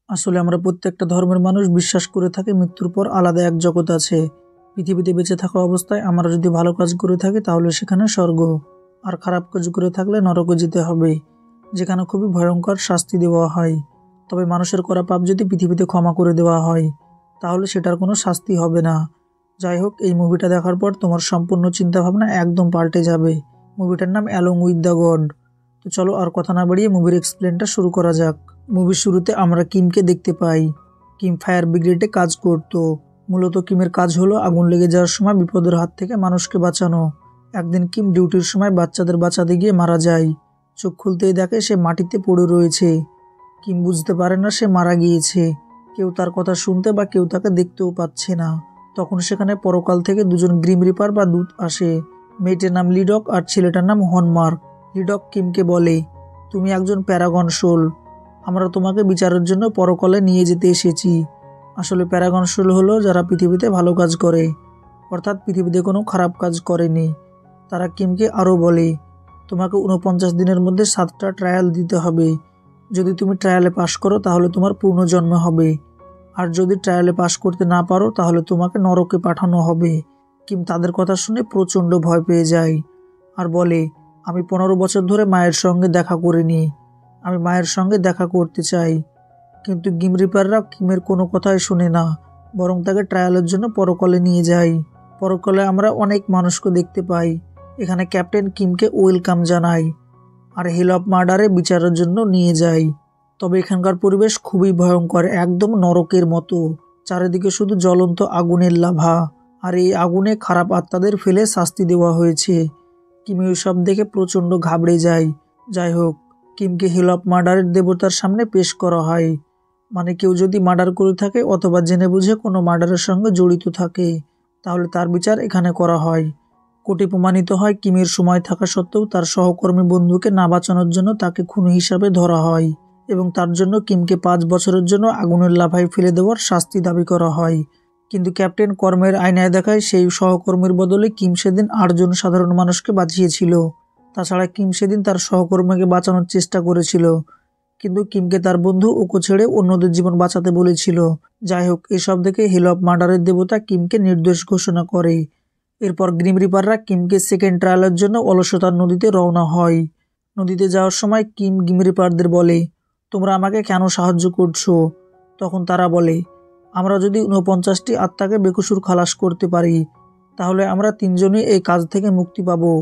আসলে আমরা প্রত্যেকটা ধর্মের মানুষ বিশ্বাস করে থাকি মৃত্যুর পর আলাদা এক জগৎ আছে। পৃথিবীতে বেঁচে থাকা অবস্থায় আমরা যদি ভালো কাজ করে থাকি তাহলে সেখানে স্বর্গ, আর খারাপ কাজ করে থাকলে নরকে যেতে হবে, যেখানে খুবই ভয়ঙ্কর শাস্তি দেওয়া হয়। তবে মানুষের করা পাপ যদি পৃথিবীতে ক্ষমা করে দেওয়া হয় তাহলে সেটার কোনো শাস্তি হবে না। যাই হোক, এই মুভিটা দেখার পর তোমার সম্পূর্ণ চিন্তাভাবনা একদম পাল্টে যাবে। মুভিটার নাম অ্যালং উইথ দ্য গড। তো চলো আর কথা না বাড়িয়ে মুভির এক্সপ্লেনটা শুরু করা যাক। মুভির শুরুতে আমরা কিমকে দেখতে পাই। কিম ফায়ার ব্রিগেডে কাজ করত। মূলত কিমের কাজ হলো আগুন লেগে যাওয়ার সময় বিপদের হাত থেকে মানুষকে বাঁচানো। একদিন কিম ডিউটির সময় বাচ্চাদের বাঁচাতে গিয়ে মারা যায়। চোখ খুলতেই দেখে সে মাটিতে পড়ে রয়েছে। কিম বুঝতে পারে না সে মারা গিয়েছে। কেউ তার কথা শুনতে বা কেউ তাকে দেখতেও পাচ্ছে না। তখন সেখানে পরকাল থেকে দুজন গ্রিম রিপার বা দূত আসে। মেয়েটার নাম লিডক আর ছেলেটার নাম হনমার্ক। লিডক কিমকে বলে, তুমি একজন প্যারাগন সোল, আমরা তোমাকে বিচারের জন্য পরকালে নিয়ে যেতে এসেছি। আসলে প্যারাগন সোল হলো যারা পৃথিবীতে ভালো কাজ করে, অর্থাৎ পৃথিবীতে কোনো খারাপ কাজ করেনি। তারা কিমকে আরও বলে, তোমাকে 49 দিনের মধ্যে 7টা ট্রায়াল দিতে হবে। যদি তুমি ট্রায়ালে পাশ করো তাহলে তোমার পুনর্জন্ম হবে, আর যদি ট্রায়ালে পাশ করতে না পারো তাহলে তোমাকে নরকে পাঠানো হবে। কিম তাদের কথা শুনে প্রচণ্ড ভয় পেয়ে যায় আর বলে, আমি 15 বছর ধরে মায়ের সঙ্গে দেখা করিনি, আমি মায়ের সঙ্গে দেখা করতে চাই। কিন্তু গিম রিপাররা কিমের কোনো কথাই শোনে না, বরং তাকে ট্রায়ালের জন্য পরকালে নিয়ে যায়। পরকালে আমরা অনেক মানুষকে দেখতে পাই। এখানে ক্যাপ্টেন কিমকে ওয়েলকাম জানায় আর হিল অফ মার্ডারে বিচারের জন্য নিয়ে যায়। তবে এখানকার পরিবেশ খুবই ভয়ঙ্কর, একদম নরকের মতো। চারিদিকে শুধু জ্বলন্ত আগুনের লাভা, আর এই আগুনে খারাপ আত্মাদের ফেলে শাস্তি দেওয়া হয়েছে। কিম সব দেখে প্রচণ্ড ঘাবড়ে যায়। যাই হোক, কিমকে হিল অফ মার্ডারের দেবতার সামনে পেশ করা হয়। মানে কেউ যদি মার্ডার করে থাকে অথবা জেনে বুঝে কোনো মার্ডারের সঙ্গে জড়িত থাকে তাহলে তার বিচার এখানে করা হয়। কোর্টে প্রমাণিত হয় কিমের সময় থাকা সত্ত্বেও তার সহকর্মী বন্ধুকে না বাঁচানোর জন্য তাকে খুনি হিসাবে ধরা হয়, এবং তার জন্য কিমকে 5 বছরের জন্য আগুনের লাভায় ফেলে দেওয়ার শাস্তি দাবি করা হয়। কিন্তু ক্যাপ্টেন কর্মের আয়নায় দেখায় সেই সহকর্মীর বদলে কিম সেদিন 8 জন সাধারণ মানুষকে বাঁচিয়েছিল। তাছাড়া কিম সেদিন তার সহকর্মীকে বাঁচানোর চেষ্টা করেছিল, কিন্তু কিমকে তার বন্ধু ওকো ছেড়ে অন্যদের জীবন বাঁচাতে বলেছিল। যাই হোক, এসব দেখে হিল অফ মার্ডারের দেবতা কিমকে নির্দোষ ঘোষণা করে। এরপর গ্রিম রিপাররা কিমকে সেকেন্ড ট্রায়ালের জন্য অলসতার নদীতে রওনা হয়। নদীতে যাওয়ার সময় কিম গ্রিম রিপারদের বলে, তোমরা আমাকে কেন সাহায্য করছো? তখন তারা বলে, আমরা যদি 49টি আত্মাকে বেকসুর খালাস করতে পারি তাহলে আমরা 3জনই এই কাজ থেকে মুক্তি পাবো,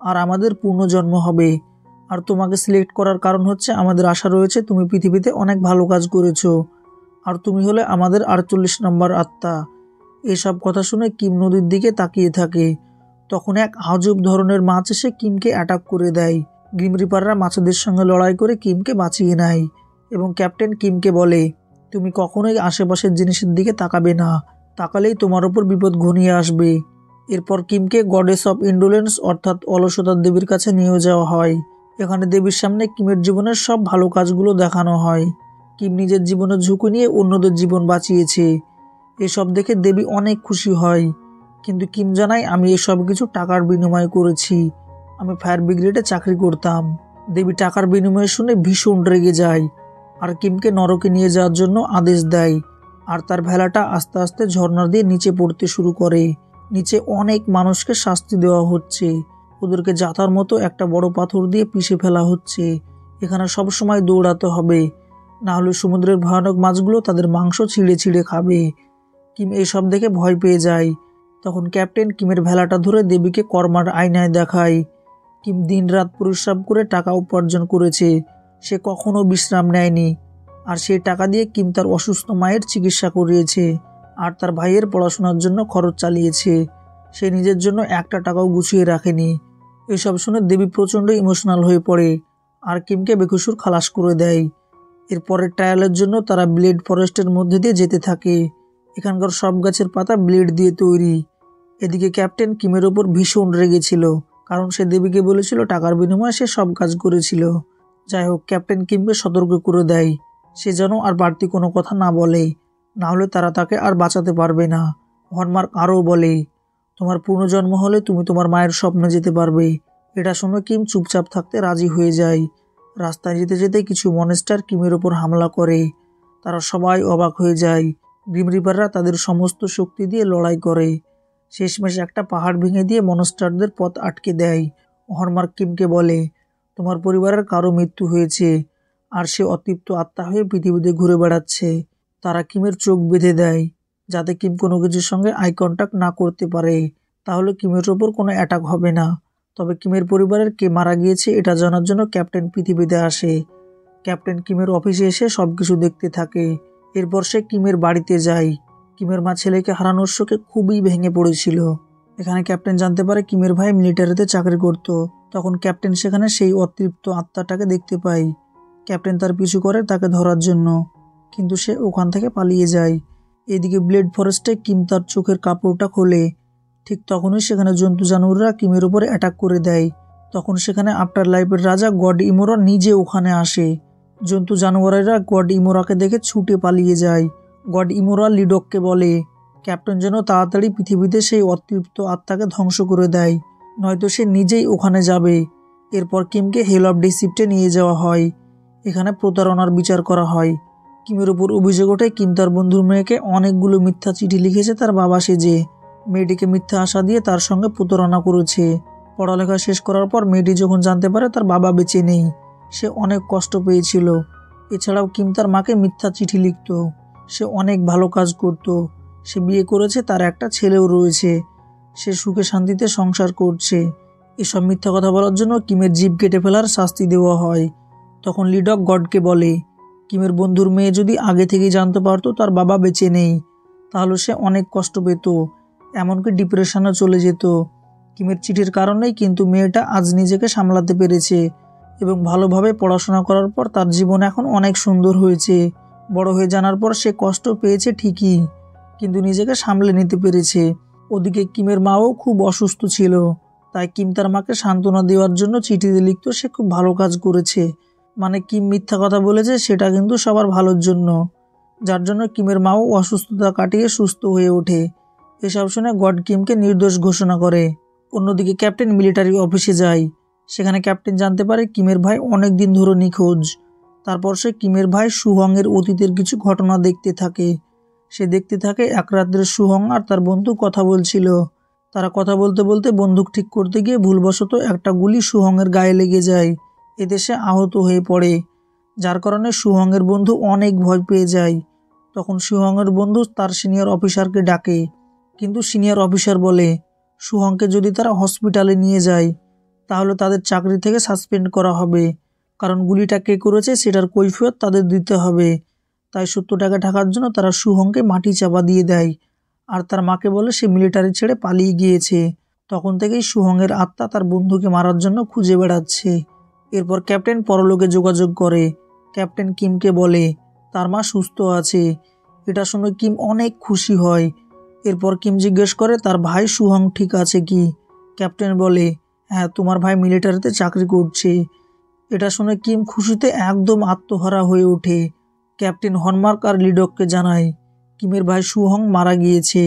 আর আমাদের পুনর্জন্ম হবে। আর তোমাকে সিলেক্ট করার কারণ হচ্ছে আমাদের আশা রয়েছে তুমি পৃথিবীতে অনেক ভালো কাজ করেছো, আর তুমি হলে আমাদের 48 নম্বর আত্মা। এসব কথা শুনে কিম নদীর দিকে তাকিয়ে থাকে। তখন এক আজব ধরনের মাছ এসে কিমকে অ্যাটাক করে দেয়। গ্রিম রিপাররা মাছেদের সঙ্গে লড়াই করে কিমকে বাঁচিয়ে নেয়, এবং ক্যাপ্টেন কিমকে বলে, তুমি কখনোই আশেপাশের জিনিসের দিকে তাকাবে না, তাকালেই তোমার ওপর বিপদ ঘনিয়ে আসবে। এরপর কিমকে গডেস অফ ইন্ডোলেন্স অর্থাৎ অলসতার দেবীর কাছে নিয়ে যাওয়া হয়। এখানে দেবীর সামনে কিমের জীবনের সব ভালো কাজগুলো দেখানো হয়। কিম নিজের জীবনের ঝুঁকি নিয়ে অন্যদের জীবন বাঁচিয়েছে। এসব দেখে দেবী অনেক খুশি হয়, কিন্তু কিম জানায়, আমি এসব কিছু টাকার বিনিময়ে করেছি, আমি ফায়ার ব্রিগেডে চাকরি করতাম। দেবী টাকার বিনিময়ে শুনে ভীষণ রেগে যায় আর কিমকে নরকে নিয়ে যাওয়ার জন্য আদেশ দেয়। আর তার ভেলাটা আস্তে আস্তে ঝর্ণা দিয়ে নিচে পড়তে শুরু করে। নিচে অনেক মানুষকে শাস্তি দেওয়া হচ্ছে, ওদেরকে জাতার মতো একটা বড় পাথর দিয়ে পিষে ফেলা হচ্ছে। এখানে সব সময় দৌড়াতে হবে, না হলে সমুদ্রের ভয়ানক মাছগুলো তাদের মাংস ছিঁড়ে ছিঁড়ে খাবে। কিম এইসব দেখে ভয় পেয়ে যায়। তখন ক্যাপ্টেন কিমের ভেলাটা ধরে দেবীকে কর্মার আয়নায় দেখায়। কিম দিনরাত পরিশ্রম করে টাকা উপার্জন করেছে, সে কখনো বিশ্রাম নেয়নি। আর সেই টাকা দিয়ে কিম তার অসুস্থ মায়ের চিকিৎসা করিয়েছে আর তার ভাইয়ের পড়াশোনার জন্য খরচ চালিয়েছে। সে নিজের জন্য একটা টাকাও গুছিয়ে রাখেনি। এসব শুনে দেবী প্রচণ্ড ইমোশনাল হয়ে পড়ে আর কিমকে বেকসুর খালাস করে দেয়। এরপরের ট্রায়ালের জন্য তারা ব্লেড ফরেস্টের মধ্যে দিয়ে যেতে থাকে। এখানকার সব গাছের পাতা ব্লেড দিয়ে তৈরি। এদিকে ক্যাপ্টেন কিমের ওপর ভীষণ রেগেছিল, কারণ সে দেবীকে বলেছিল টাকার বিনিময়ে সে সব কাজ করেছিল। যাই হোক, ক্যাপ্টেন কিমকে সতর্ক করে দেয় সে যেন আর বাড়তি কোনো কথা না বলে, না হলে তারা তাকে আর বাঁচাতে পারবে না। হনমার্ক আরও বলে, তোমার পুনর্জন্ম হলে তুমি তোমার মায়ের স্বপ্নে যেতে পারবে। এটা শুনে কিম চুপচাপ থাকতে রাজি হয়ে যায়। রাস্তায় যেতে যেতে কিছু মনস্টার কিমের ওপর হামলা করে। তারা সবাই অবাক হয়ে যায়। গ্রিম রিপাররা তাদের সমস্ত শক্তি দিয়ে লড়াই করে। শেষমেশ একটা পাহাড় ভেঙে দিয়ে মনস্টারদের পথ আটকে দেয়। হনমার্ক কিমকে বলে, তোমার পরিবারের কারো মৃত্যু হয়েছে, আর সে অতৃপ্ত আত্মা হয়ে পৃথিবীতে ঘুরে বেড়াচ্ছে। তারা কিমের চোখ বেঁধে দেয়, যাতে কিম কোনো কিছুর সঙ্গে আই কন্ট্যাক্ট না করতে পারে। তাহলে কিমের ওপর কোনো অ্যাটাক হবে না। তবে কিমের পরিবারের কে মারা গিয়েছে এটা জানার জন্য ক্যাপ্টেন পৃথিবীতে আসে। ক্যাপ্টেন কিমের অফিসে এসে সবকিছু দেখতে থাকে। এরপর সে কিমের বাড়িতে যায়। কিমের মা ছেলেকে হারানোর শোকে খুবই ভেঙে পড়েছিল। এখানে ক্যাপ্টেন জানতে পারে কিমের ভাই মিলিটারিতে চাকরি করত। তখন ক্যাপ্টেন সেখানে সেই অতৃপ্ত আত্মাটাকে দেখতে পায়। ক্যাপ্টেন তার পিছু করে তাকে ধরার জন্য, কিন্তু সে ওখান থেকে পালিয়ে যায়। এদিকে ব্লেড ফরেস্টে কিম তার চোখের কাপড়টা খোলে। ঠিক তখনই সেখানে জন্তু জানোয়াররা কিমের উপরে অ্যাটাক করে দেয়। তখন সেখানে আফটার লাইফের রাজা গড ইমোরা নিজে ওখানে আসে। জন্তু জানোয়ারেরা গড ইমোরাকে দেখে ছুটে পালিয়ে যায়। গড ইমোরা লিডককে বলে, ক্যাপ্টেন যেন তাড়াতাড়ি পৃথিবীতে সেই অতৃপ্ত আত্মাকে ধ্বংস করে দেয়, নয়তো সে নিজেই ওখানে যাবে। এরপর কিমকে হেল অফ ডিসিপ্টে নিয়ে যাওয়া হয়। এখানে প্রতারণার বিচার করা হয়। কিমের উপর অভিযোগ ওঠে কিম তার বন্ধুর মেয়েকে অনেকগুলো মিথ্যা চিঠি লিখেছে তার বাবা সেজে। মেয়েটিকে মিথ্যা আশা দিয়ে তার সঙ্গে প্রতারণা করেছে। পড়ালেখা শেষ করার পর মেয়েটি যখন জানতে পারে তার বাবা বেঁচে নেই, সে অনেক কষ্ট পেয়েছিল। এছাড়াও কিম তার মাকে মিথ্যা চিঠি লিখত। সে অনেক ভালো কাজ করত। সে বিয়ে করেছে, তার একটা ছেলেও রয়েছে। সে সুখে শান্তিতে সংসার করছে। এসব মিথ্যা কথা বলার জন্য কিমের জিভ কেটে ফেলার শাস্তি দেওয়া হয়। তখন লিডক গডকে বলে, কিমের বন্ধুর মেয়ে যদি আগে থেকেই জানতে পারতো তার বাবা বেঁচে নেই, তাহলে সে অনেক কষ্ট পেত, এমনকি ডিপ্রেশনে চলে যেত। কিমের চিঠির কারণেই কিন্তু মেয়েটা আজ নিজেকে সামলাতে পেরেছে এবং ভালোভাবে পড়াশোনা করার পর তার জীবন এখন অনেক সুন্দর হয়েছে। বড় হয়ে জানার পর সে কষ্ট পেয়েছে ঠিকই, কিন্তু নিজেকে সামলে নিতে পেরেছে। ওদিকে কিমের মাও খুব অসুস্থ ছিল, তাই কিম তার মাকে সান্ত্বনা দেওয়ার জন্য চিঠিতে লিখত সে খুব ভালো কাজ করেছে। মানে কিম মিথ্যা কথা বলেছে সেটা কিন্তু সবার ভালোর জন্য, যার জন্য কিমের মাও অসুস্থতা কাটিয়ে সুস্থ হয়ে ওঠে। এসব শুনে গড কিমকে নির্দোষ ঘোষণা করে। অন্যদিকে ক্যাপ্টেন মিলিটারি অফিসে যায়। সেখানে ক্যাপ্টেন জানতে পারে কিমের ভাই অনেক দিন ধরে নিখোঁজ। তারপর সে কিমের ভাই সুহংয়ের অতীতের কিছু ঘটনা দেখতে থাকে। সে দেখতে থাকে এক রাত্রে সুহং আর তার বন্ধু কথা বলছিল। তারা কথা বলতে বলতে বন্দুক ঠিক করতে গিয়ে ভুলবশত একটা গুলি সুহংয়ের গায়ে লেগে যায়। এতে সে আহত হয়ে পড়ে, যার কারণে সুহংয়ের বন্ধু অনেক ভয় পেয়ে যায়। তখন সুহংয়ের বন্ধু তার সিনিয়র অফিসারকে ডাকে, কিন্তু সিনিয়র অফিসার বলে সুহংকে যদি তারা হসপিটালে নিয়ে যায় তাহলে তাদের চাকরি থেকে সাসপেন্ড করা হবে, কারণ গুলিটা কে করেছে সেটার কৈফিয়ত তাদের দিতে হবে। তাই সত্যটাকে ঢাকার জন্য তারা সুহংকে মাটি চাপা দিয়ে দেয় আর তার মাকে বলে সে মিলিটারি ছেড়ে পালিয়ে গিয়েছে। তখন থেকেই সুহংয়ের আত্মা তার বন্ধুকে মারার জন্য খুঁজে বেড়াচ্ছে। এরপর ক্যাপ্টেন পরলোকে যোগাযোগ করে। ক্যাপ্টেন কিমকে বলে তার মা সুস্থ আছে। এটা শুনে কিম অনেক খুশি হয়। এরপর কিম জিজ্ঞেস করে তার ভাই সুহং ঠিক আছে কি। ক্যাপ্টেন বলে, হ্যাঁ, তোমার ভাই মিলিটারিতে চাকরি করছে। এটা শুনে কিম খুশিতে একদম আত্মহারা হয়ে ওঠে। ক্যাপ্টেন হনমার্ক আর লিডককে জানায় কিমের ভাই সুহং মারা গিয়েছে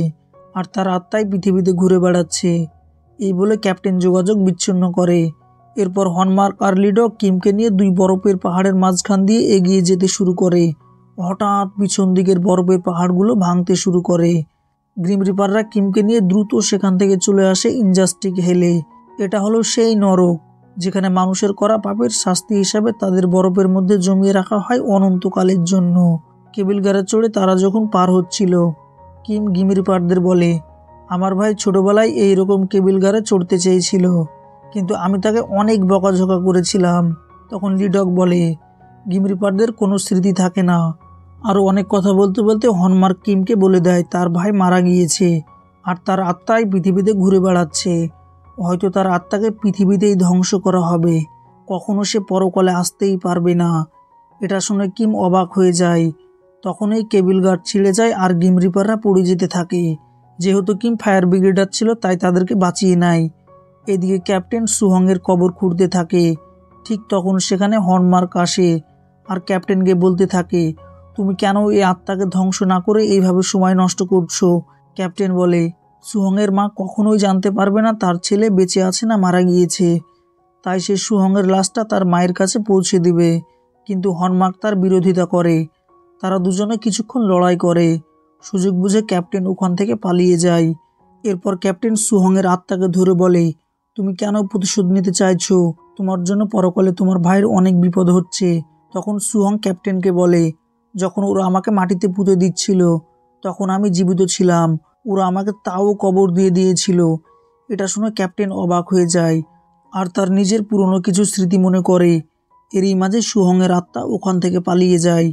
আর তার আত্মাই পৃথিবীতে ঘুরে বেড়াচ্ছে। এই বলে ক্যাপ্টেন যোগাযোগ বিচ্ছিন্ন করে। এরপর হনমার্ক আর লিডক কিমকে নিয়ে দুই বরফের পাহাড়ের মাঝখান দিয়ে এগিয়ে যেতে শুরু করে। হঠাৎ পিছন দিকের বরফের পাহাড়গুলো ভাঙতে শুরু করে। গ্রিম রিপাররা কিমকে নিয়ে দ্রুত সেখান থেকে চলে আসে ইনজাস্টিক হেলে। এটা হলো সেই নরক যেখানে মানুষের করা পাপের শাস্তি হিসাবে তাদের বরফের মধ্যে জমিয়ে রাখা হয় অনন্তকালের জন্য। কেবিল গাড়ে চড়ে তারা যখন পার হচ্ছিল, কিম গ্রিম রিপারদের বলে, আমার ভাই ছোটবেলায় এইরকম কেবিল গাড়ে চড়তে চেয়েছিল, কিন্তু আমি তাকে অনেক বকাঝকা করেছিলাম। তখন লিডক বলে, গ্রিম রিপারদের কোনো স্মৃতি থাকে না। আরও অনেক কথা বলতে বলতে হনমার্ক কিমকে বলে দেয় তার ভাই মারা গিয়েছে আর তার আত্মাই পৃথিবীতে ঘুরে বেড়াচ্ছে। হয়তো তার আত্মাকে পৃথিবীতেই ধ্বংস করা হবে, কখনো সে পরকালে আসতেই পারবে না। এটা শুনে কিম অবাক হয়ে যায়। তখনই কেবিল গার্ড ছিঁড়ে যায় আর গ্রিম রিপাররা পড়ে যেতে থাকে। যেহেতু কিম ফায়ার ব্রিগেডার ছিল তাই তাদেরকে বাঁচিয়ে নেয়। এদিকে ক্যাপ্টেন সুহংয়ের কবর খুঁড়তে থাকে। ঠিক তখন সেখানে হনমার্ক আসে আর ক্যাপ্টেনকে বলতে থাকে, তুমি কেন এই আত্মাকে ধ্বংস না করে এইভাবে সময় নষ্ট করছো। ক্যাপ্টেন বলে, সুহংয়ের মা কখনোই জানতে পারবে না তার ছেলে বেঁচে আছে না মারা গিয়েছে, তাই সে সুহংয়ের লাশটা তার মায়ের কাছে পৌঁছে দিবে। কিন্তু হনমার্ক তার বিরোধিতা করে। তারা দুজনে কিছুক্ষণ লড়াই করে। সুযোগ বুঝে ক্যাপ্টেন ওখান থেকে পালিয়ে যায়। এরপর ক্যাপ্টেন সুহংয়ের আত্মাকে ধরে বলে, তুমি কেন প্রতিশোধ নিতে চাইছো? তোমার জন্য পরকালে তোমার ভাইয়ের অনেক বিপদ হচ্ছে। তখন সুহং ক্যাপ্টেনকে বলে, যখন ওরা আমাকে মাটিতে পুঁতে দিচ্ছিল তখন আমি জীবিত ছিলাম, ওরা আমাকে তাও কবর দিয়ে দিয়েছিল। এটা শুনে ক্যাপ্টেন অবাক হয়ে যায় আর তার নিজের পুরনো কিছু স্মৃতি মনে করে। এরই মাঝে সুহংয়ের আত্মা ওখান থেকে পালিয়ে যায়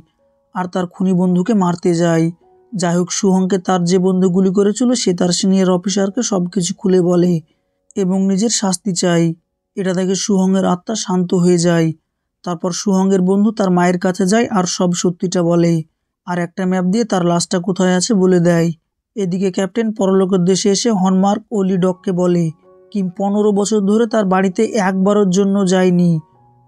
আর তার খুনি বন্ধুকে মারতে যায়। যাই হোক, সুহংকে তার যে বন্ধু গুলি করেছিল সে তার সিনিয়র অফিসারকে সবকিছু খুলে বলে এবং নিজের শাস্তি চায়। এটা দেখে সুহংয়ের আত্মা শান্ত হয়ে যায়। তারপর সুহংয়ের বন্ধু তার মায়ের কাছে যায় আর সব সত্যিটা বলে আর একটা ম্যাপ দিয়ে তার লাশটা কোথায় আছে বলে দেয়। এদিকে ক্যাপ্টেন পরলোকের দেশে এসে হনমার্ক ও লিডককে বলে কিম 15 বছর ধরে তার বাড়িতে একবারের জন্য যায়নি।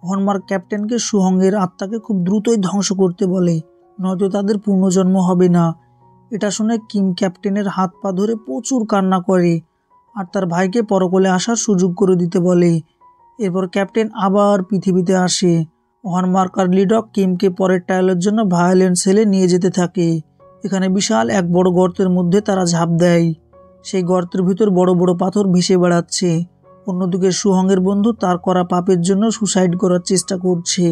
হনমার্ক ক্যাপ্টেনকে সুহংয়ের আত্মাকে খুব দ্রুতই ধ্বংস করতে বলে, নয়তো তাদের পুনর্জন্ম হবে না। এটা শুনে কিম ক্যাপ্টেনের হাত পা ধরে প্রচুর কান্না করে আর তার ভাইকে পরকালে আসার সুযোগ করে দিতে বলে। এরপর ক্যাপ্টেন আবার পৃথিবীতে আসে। হনমার্ক আর লিডক কিমকে পরের ট্রায়ালের জন্য ভায়োলেন্ট সেলে নিয়ে যেতে থাকে। এখানে বিশাল এক বড় গর্তের মধ্যে তারা ঝাঁপ দেয়। সেই গর্তের ভিতর বড় বড় পাথর ভেসে বেড়াচ্ছে। অন্যদিকে সুহংয়ের বন্ধু তার করা পাপের জন্য সুসাইড করার চেষ্টা করছে।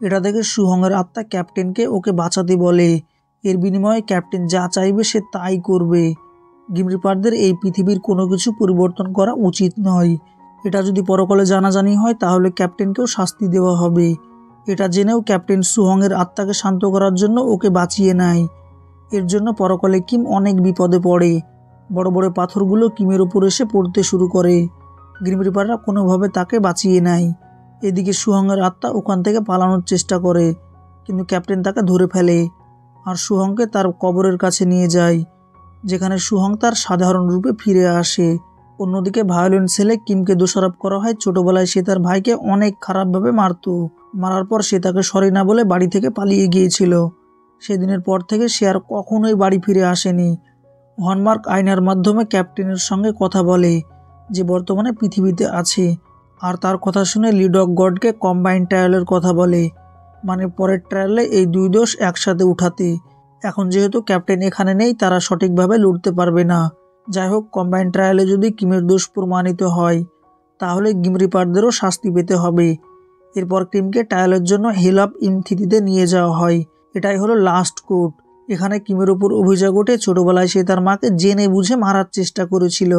এটা দেখে সুহংয়ের আত্মা ক্যাপ্টেনকে ওকে বাঁচাতে বলে। এর বিনিময়ে ক্যাপ্টেন যা চাইবে সে তাই করবে। গ্রিম রিপারদের এই পৃথিবীর কোনো কিছু পরিবর্তন করা উচিত নয়। এটা যদি পরকালে জানাজানি হয় তাহলে ক্যাপ্টেনকেও শাস্তি দেওয়া হবে। এটা জেনেও ক্যাপ্টেন সুহংয়ের আত্মাকে শান্ত করার জন্য ওকে বাঁচিয়ে নেয়। এর জন্য পরকালে কিম অনেক বিপদে পড়ে। বড় বড় পাথরগুলো কিমের ওপর এসে পড়তে শুরু করে। গ্রিম রিপাররা কোনোভাবে তাকে বাঁচিয়ে নেয়। এদিকে সুহংয়ের আত্মা ওখান থেকে পালানোর চেষ্টা করে, কিন্তু ক্যাপ্টেন তাকে ধরে ফেলে আর সুহংকে তার কবরের কাছে নিয়ে যায়, যেখানে সুহং তার সাধারণ রূপে ফিরে আসে। অন্যদিকে ভায়োলেন্ট সেলে কিমকে দোষারোপ করা হয় ছোটবেলায় সে তার ভাইকে অনেক খারাপভাবে মারার পর সে তাকে সরি না বলে বাড়ি থেকে পালিয়ে গিয়েছিল। সেদিনের পর থেকে সে আর কখনোই বাড়ি ফিরে আসেনি। হনমার্ক আয়নার মাধ্যমে ক্যাপ্টেনের সঙ্গে কথা বলে যে বর্তমানে পৃথিবীতে আছে আর তার কথা শুনে লিডক গডকে কম্বাইন্ড ট্রায়ালের কথা বলে, মানে পরের ট্রায়ালে এই দুই দোষ একসাথে উঠাতে। এখন যেহেতু ক্যাপ্টেন এখানে নেই তারা সঠিকভাবে লড়তে পারবে না। যাই হোক, কম্বাইন্ড ট্রায়ালে যদি কিমের দোষ প্রমাণিত হয় তাহলে গ্রিম রিপারদেরও শাস্তি পেতে হবে। এরপর কিমকে ট্রায়ালের জন্য হিল অফ ইমথিতিতে নিয়ে যাওয়া হয়। এটাই হলো লাস্ট কোর্ট। এখানে কিমের ওপর অভিযোগ ওঠে ছোটবেলায় সে তার মাকে জেনে বুঝে মারার চেষ্টা করেছিল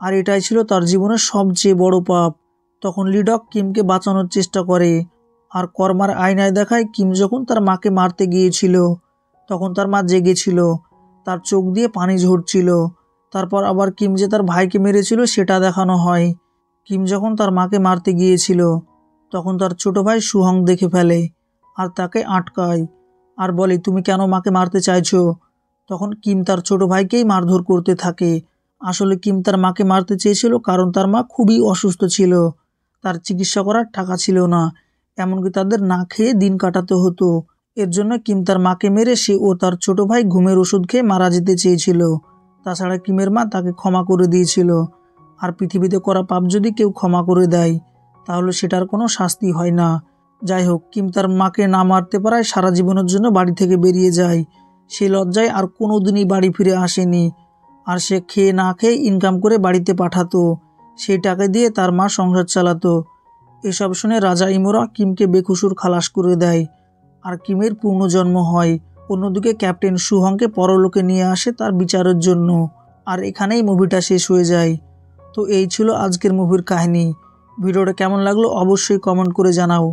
আর এটাই ছিল তার জীবনের সবচেয়ে বড় পাপ। তখন লিডক কিমকে বাঁচানোর চেষ্টা করে আর কর্মার আয়নায় দেখায় কিম যখন তার মাকে মারতে গিয়েছিল তখন তার মা জেগেছিল, তার চোখ দিয়ে পানি ঝরছিল। তারপর আবার কিম যে তার ভাইকে মেরেছিল সেটা দেখানো হয়। কিম যখন তার মাকে মারতে গিয়েছিল তখন তার ছোট ভাই সুহং দেখে ফেলে আর তাকে আটকায় আর বলে, তুমি কেন মাকে মারতে চাইছো? তখন কিম তার ছোট ভাইকেই মারধর করতে থাকে। আসলে কিম তার মাকে মারতে চেয়েছিল কারণ তার মা খুবই অসুস্থ ছিল, তার চিকিৎসা করার টাকা ছিল না, এমনকি তাদের না খেয়ে দিন কাটাতে হতো। এর জন্য কিম তার মাকে মেরে সে ও তার ছোট ভাই ঘুমের ওষুধ খেয়ে মারা যেতে চেয়েছিল। তাছাড়া কিমের মা তাকে ক্ষমা করে দিয়েছিল। আর পৃথিবীতে করা পাপ যদি কেউ ক্ষমা করে দেয় তাহলে সেটার কোনো শাস্তি হয় না। যাই হোক, কিম তার মাকে না মারতে পারায় সারা জীবনের জন্য বাড়ি থেকে বেরিয়ে যায়। সে লজ্জায় আর কোনোদিনই বাড়ি ফিরে আসেনি। আর সে খেয়ে না খেয়ে ইনকাম করে বাড়িতে পাঠাতো, সেই টাকা দিয়ে তার মা সংসার চালাতো। এসব শুনে রাজা ইমোরা কিমকে বেকসুর খালাস করে দেয় আর কিমের পুনর্জন্ম হয়। অন্যদিকে ক্যাপ্টেন সুহংকে পরলোকে নিয়ে আসে তার বিচারের জন্য। আর এখানেই মুভিটা শেষ হয়ে যায়। তো এই ছিল আজকের মুভির কাহিনী। ভিডিওটা কেমন লাগলো অবশ্যই কমেন্ট করে জানাও।